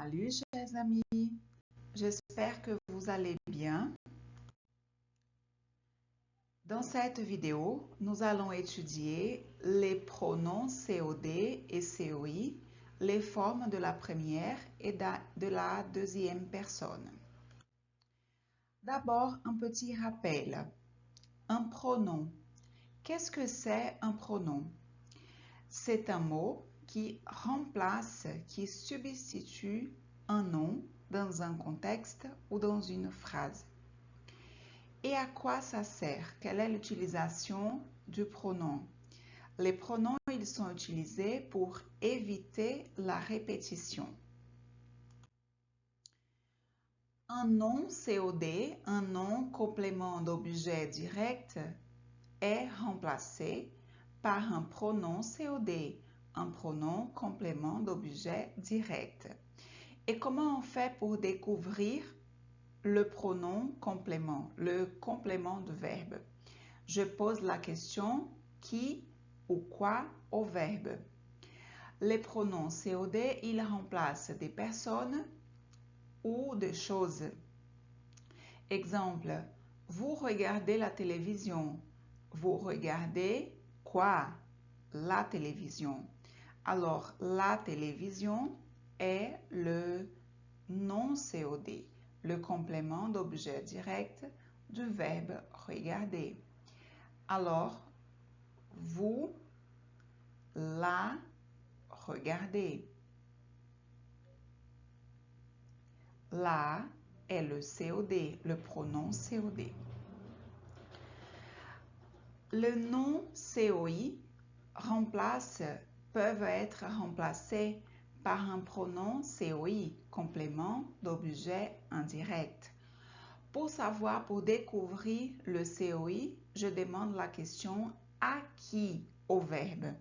Salut chers amis, j'espère que vous allez bien. Dans cette vidéo, nous allons étudier les pronoms COD et COI, les formes de la première et de la deuxième personne. D'abord, un petit rappel. Un pronom. Qu'est-ce que c'est un pronom? C'est un mot qui remplace, qui substitue un nom dans un contexte ou dans une phrase. Et à quoi ça sert? Quelle est l'utilisation du pronom? Les pronoms, ils sont utilisés pour éviter la répétition. Un nom COD, un nom complément d'objet direct, est remplacé par un pronom COD, un pronom complément d'objet direct. Et comment on fait pour découvrir le pronom complément, le complément de verbe? Je pose la question qui ou quoi au verbe. Les pronoms COD, ils remplacent des personnes ou des choses. Exemple, vous regardez la télévision. Vous regardez quoi? La télévision. Alors, la télévision est le nom COD, le complément d'objet direct du verbe regarder. Alors, vous la regardez. La est le COD, le pronom COD. Le nom COI peuvent être remplacés par un pronom COI, complément d'objet indirect. Pour savoir, pour découvrir le COI, je demande la question à qui au verbe.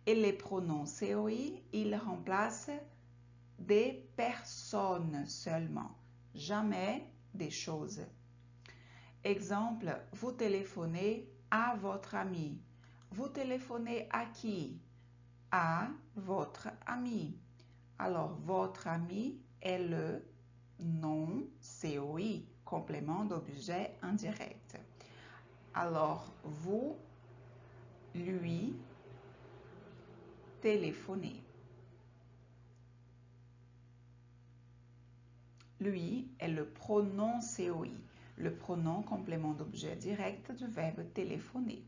Et les pronoms COI, ils remplacent des personnes seulement, jamais des choses. Exemple, vous téléphonez à votre ami. Vous téléphonez à qui? À votre ami. Alors, votre ami est le nom COI, complément d'objet indirect. Alors, vous lui téléphonez. Lui est le pronom COI, le pronom complément d'objet direct du verbe téléphoner.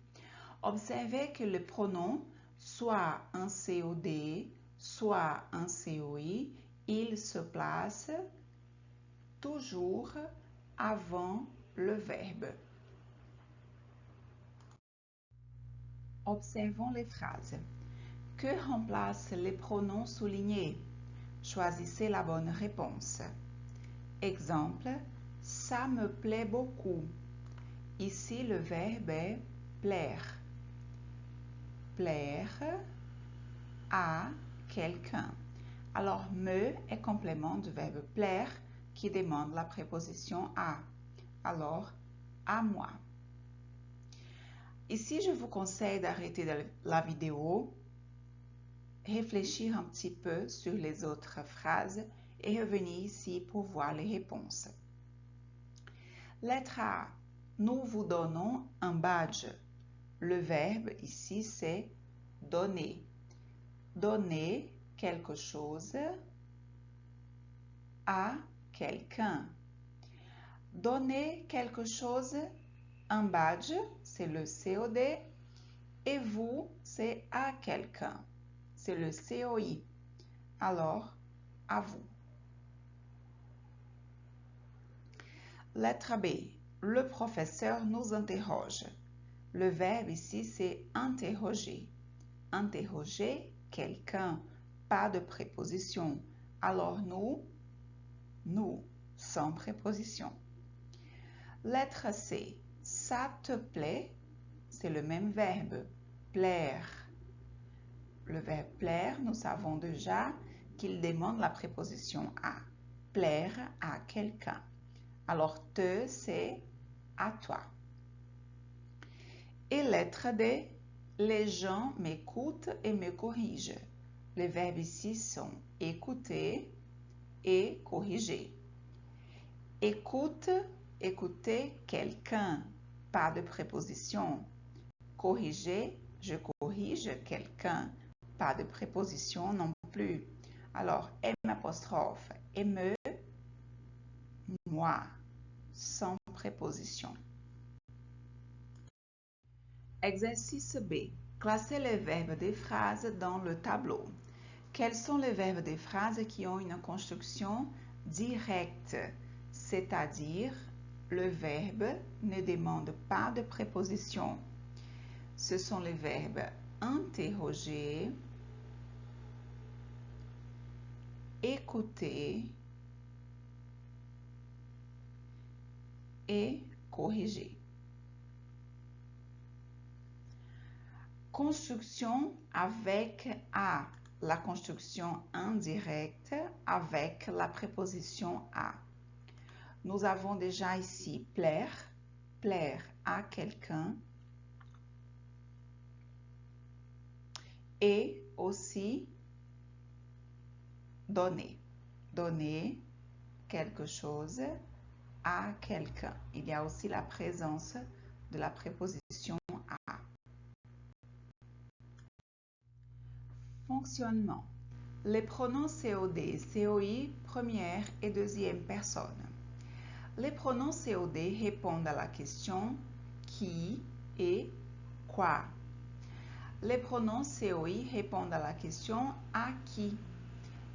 Observez que le pronom, soit un COD, soit un COI, il se place toujours avant le verbe. Observons les phrases. Que remplacent les pronoms soulignés? Choisissez la bonne réponse. Exemple, ça me plaît beaucoup. Ici, le verbe est plaire. Plaire à quelqu'un. Alors, me est complément du verbe plaire qui demande la préposition à. Alors, à moi. Ici, je vous conseille d'arrêter la vidéo, réfléchir un petit peu sur les autres phrases et revenir ici pour voir les réponses. Lettre A. Nous vous donnons un badge. Le verbe ici, c'est donner. Donner quelque chose à quelqu'un. Donner quelque chose, un badge, c'est le COD, et vous, c'est à quelqu'un, c'est le COI. Alors, à vous. Lettre B. Le professeur nous interroge. Le verbe ici, c'est interroger. Interroger quelqu'un, pas de préposition. Alors, nous, sans préposition. Lettre C. Ça te plaît? C'est le même verbe. Plaire. Le verbe plaire, nous savons déjà qu'il demande la préposition à. Plaire à quelqu'un. Alors, te, c'est à toi. Et lettre D. Les gens m'écoutent et me corrigent. Les verbes ici sont écouter et corriger. Écoute, écoutez quelqu'un, pas de préposition. Corriger, je corrige quelqu'un, pas de préposition non plus. Alors, M', me, moi, sans préposition. Exercice B. Classez les verbes des phrases dans le tableau. Quels sont les verbes des phrases qui ont une construction directe, c'est-à-dire le verbe ne demande pas de préposition? Ce sont les verbes interroger, écouter et corriger. Construction avec à. La construction indirecte avec la préposition à. Nous avons déjà ici plaire, plaire à quelqu'un, et aussi donner, donner quelque chose à quelqu'un. Il y a aussi la présence de la préposition à. Fonctionnement. Les pronoms COD et COI, première et deuxième personne. Les pronoms COD répondent à la question qui et quoi. Les pronoms COI répondent à la question à qui.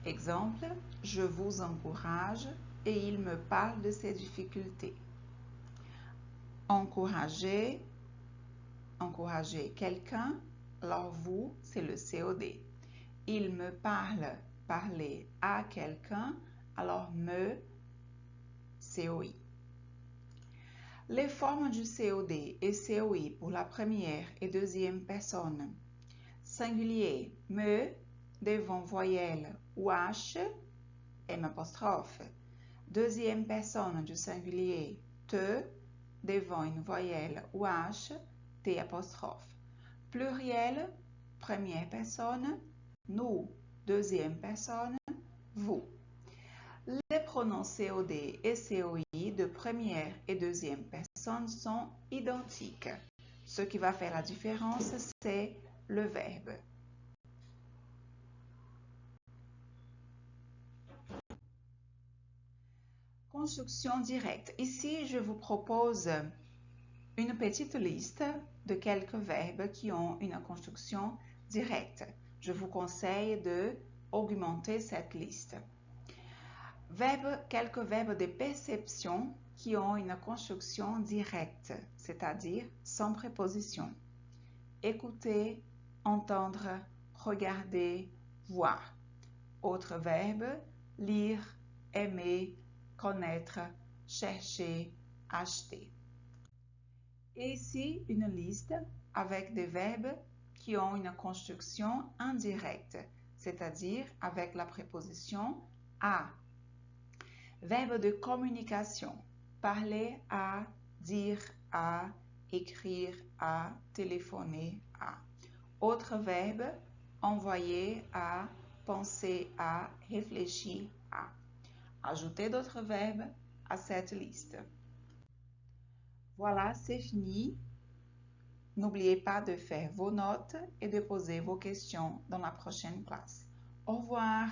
Exemple, je vous encourage et il me parle de ses difficultés. Encourager, encourager quelqu'un, alors vous, c'est le COD. Il me parle, parler à quelqu'un, alors me, COI. Les formes du COD et COI pour la première et deuxième personne. Singulier, me, devant voyelle ou H, M'. Deuxième personne du singulier, te, devant une voyelle ou H, T'. Pluriel, première personne, nous, deuxième personne, vous. Les pronoms COD et COI de première et deuxième personne sont identiques. Ce qui va faire la différence, c'est le verbe. Construction directe. Ici, je vous propose une petite liste de quelques verbes qui ont une construction directe. Je vous conseille d'augmenter cette liste. Quelques verbes de perception qui ont une construction directe, c'est-à-dire sans préposition. Écouter, entendre, regarder, voir. Autres verbes, lire, aimer, connaître, chercher, acheter. Et ici, une liste avec des verbes qui ont une construction indirecte, c'est-à-dire avec la préposition à. Verbe de communication, parler à, dire à, écrire à, téléphoner à. Autre verbe, envoyer à, penser à, réfléchir à. Ajoutez d'autres verbes à cette liste. Voilà, c'est fini. N'oubliez pas de faire vos notes et de poser vos questions dans la prochaine classe. Au revoir.